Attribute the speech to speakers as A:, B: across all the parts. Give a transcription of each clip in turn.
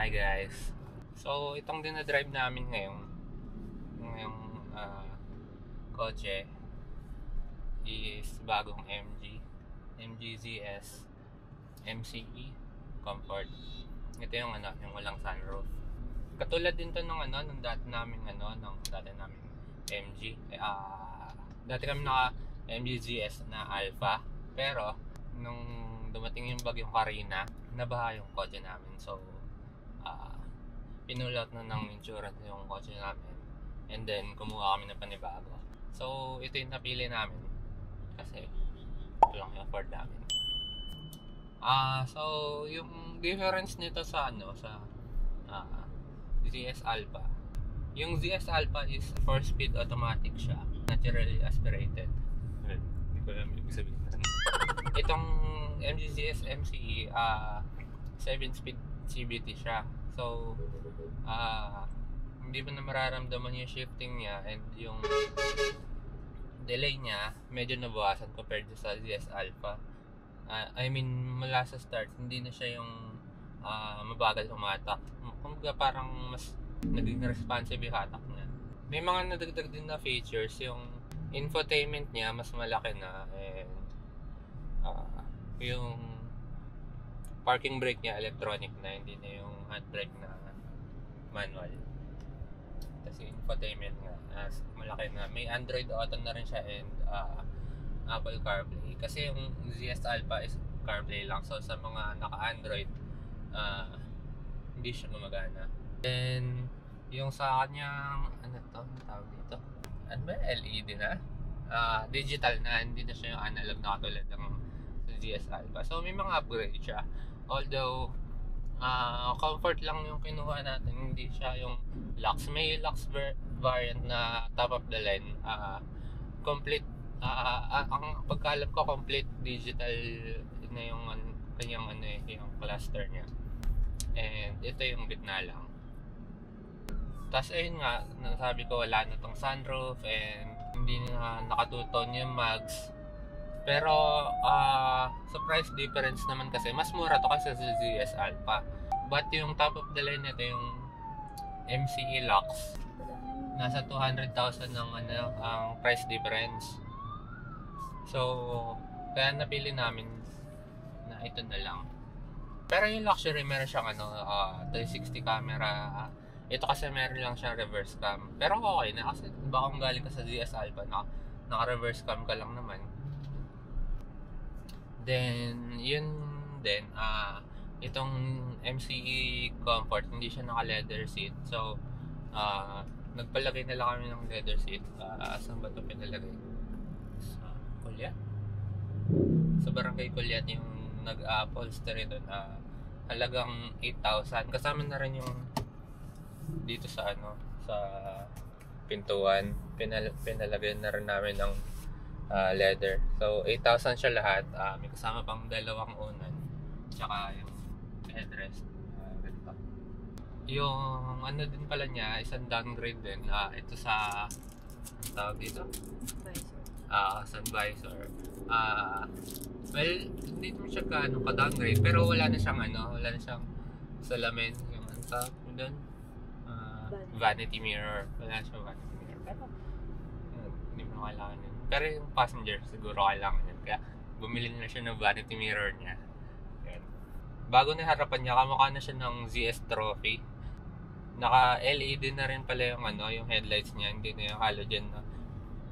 A: Hi guys. So itong dinadrive namin ngayong kotse is bagong MG ZS MCE Comfort. Ito yung yung walang sunroof. Katulad din to nung dati naming MG. Dati kami naka MG ZS na Alpha, pero nung dumating yung bagyong Karina, nabaha yung kotse namin. So pinulot na ng insurance yung kotse namin, and then kumuha kami ng panibago. So ito yung napili namin kasi ito lang yung afford namin. So yung difference nito sa ZS Alpha, yung ZS Alpha is 4-speed automatic siya, naturally aspirated. Hindi ko alam ibig sabihin. Itong MGZS MCE 7-speed CVT siya. So hindi mo na mararamdaman yung shifting niya, and yung delay niya medyo nabawasan compared sa ZS Alpha. Mula sa start hindi na siya yung mabagal umatak. Kumbaga parang mas naging responsive yung hatak niya. May mga nadagdag din na features. Yung infotainment niya mas malaki na, and yung parking brake niya electronic na, hindi na yung handbrake na manual. Kasi infotainment nga malaki na. May Android Auto na rin siya, and Apple CarPlay. Kasi yung ZS Alpha is CarPlay lang. So sa mga naka-Android, hindi siya gumagana. Then yung sa kanyang tawag dito? LED na? Digital na, hindi na siya yung analog na katulad ng ZS Alpha. So may mga upgrade siya. Although comfort lang yung kinuha natin, hindi siya yung Lux. May Lux variant na top of the line, complete, ang pagkalap ko complete digital na yung kanyang yung cluster niya, and ito yung gitna lang. Tapos ayun nga, nasabi ko wala na tong sunroof, and hindi na nakatuton yung mags. Pero sa price difference naman kasi mas mura to kasi sa ZS Alpha. But yung top of the line nito, yung MCE Lux, nasa 200,000 ng ang price difference. So kaya napili namin na ito na lang. Pero yung luxury, meron siyang 360 camera. Ito kasi meron lang siyang reverse cam. Pero okay na kasi baka kung galing ka sa ZS Alpha, naka-reverse cam ka lang naman. Then itong MCE Comfort, hindi siya naka-leather seat. So nagpalagay na lang kami ng leather seat. Saan ba ito pinalagay? Sa Kulyat? Sa Barangay Kulyat yung nag-upholstery doon. Halagang 8,000. Kasama na rin yung dito sa sa pintuan. Pinalagay na rin namin ng leather. So 8,000 siya lahat. May kasama pang dalawang unan, tsaka yung headrest. Ganito. Yung din pala niya, isang downgrade din. Ito sa tawag dito? Sun visor. Well, hindi naman siya ka-downgrade, pero wala na siyang salamin, yung tawag doon, vanity mirror. Wala na siyang vanity mirror, pero hindi mo kailangan yun. Pero yung passenger siguro kailangan yun, kaya bumili na siya ng vanity mirror niya. Yan. Bago na harapan niya, kamukha na siya ng ZS Trophy. Naka LED na rin pala yung headlights niya, hindi na yung halogen na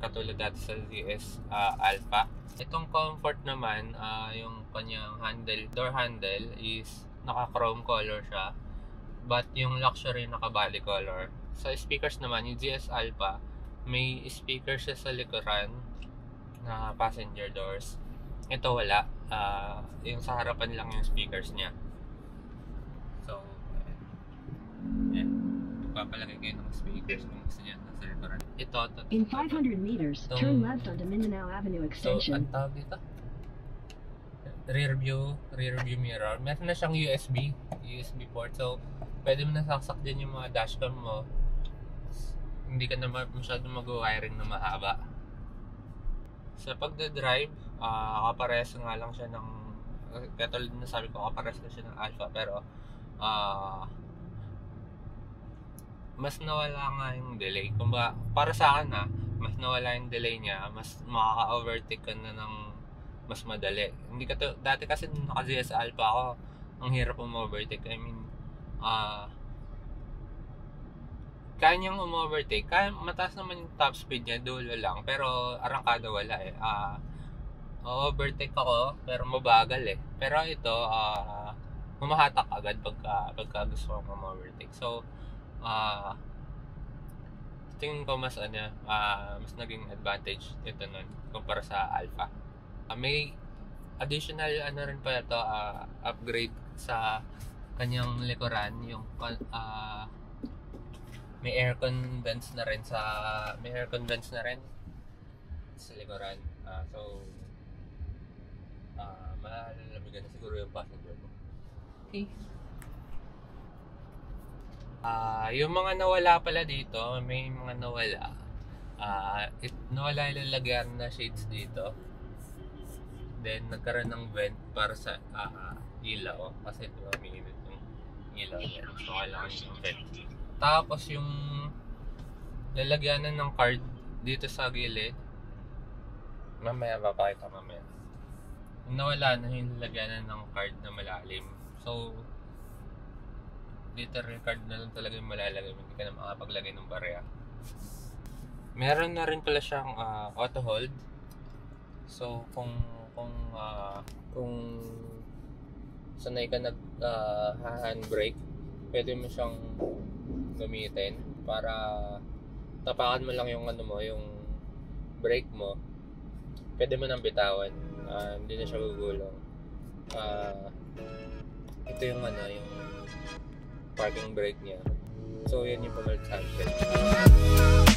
A: katulad dati sa ZS Alpha. Itong Comfort naman, yung kanyang door handle is naka-chrome color siya, but yung luxury naka-body color. Sa speakers naman, yung ZS Alpha, may speaker siya sa likuran na passenger doors. Ito wala. Yung sa harapan lang yung speakers niya. So papalagay kayo ng speakers kung gusto niya sa likuran. Ito.
B: In 500 meters, turn left onto Mindanao Avenue Extension.
A: So, ang tawag dito? Rear view mirror. Meron na siyang USB port. So, pwede mo na saksak din yung mga dashcam mo. Hindi ka na masyadong mag-wiring na mahaba. Sa pagdadrive, kapares nga lang siya ng, katulad na sabi ko, kapares na siya ng Alpha, pero mas nawala nga yung delay. Kumbaga, para sa akin mas nawala yung delay niya, mas makaka-overtake ka na ng mas madali. Hindi ka to, dati kasi nung naka-GS Alpha ako, ang hirap overtake. I mean, kaya niyang overtake. Kaya mataas naman yung top speed niya, dulo lang. Pero arangkada wala eh. Overtake ako, pero mabagal eh. Pero ito, humahatak agad pagka gusto kong overtake. So, tingin ko mas naging advantage ito nun kumpara sa Alpha. May additional ano rin pa ito, upgrade sa kanyang likuran, yung may aircon vents na rin sa likuran. So malalamigan na siguro yung passenger mo. Okay. Yung mga nawala pala dito, may mga nawala. Nawala yung lalagyan na shades dito. Then nagkaroon ng vent para sa ilaw kasi diba umiinit yung ilaw niya. So kailangan yung vent. Tapos yung lalagyanan ng card dito sa gilid, mamaya papakita mamaya. Nawala na yung lalagyanan ng card na malalim. So dito card na lang talaga yung malalagay, hindi ka na makapaglagay ng barya. Meron na rin pala siyang auto hold. So kung sanay ka handbrake, pwede mo siyang gamitin para tapakan mo lang yung yung brake mo. Pwede mo nang bitawan, hindi na siya gugulong. Ito yung yung parking brake niya. So yan yung pumalit sa handbrake.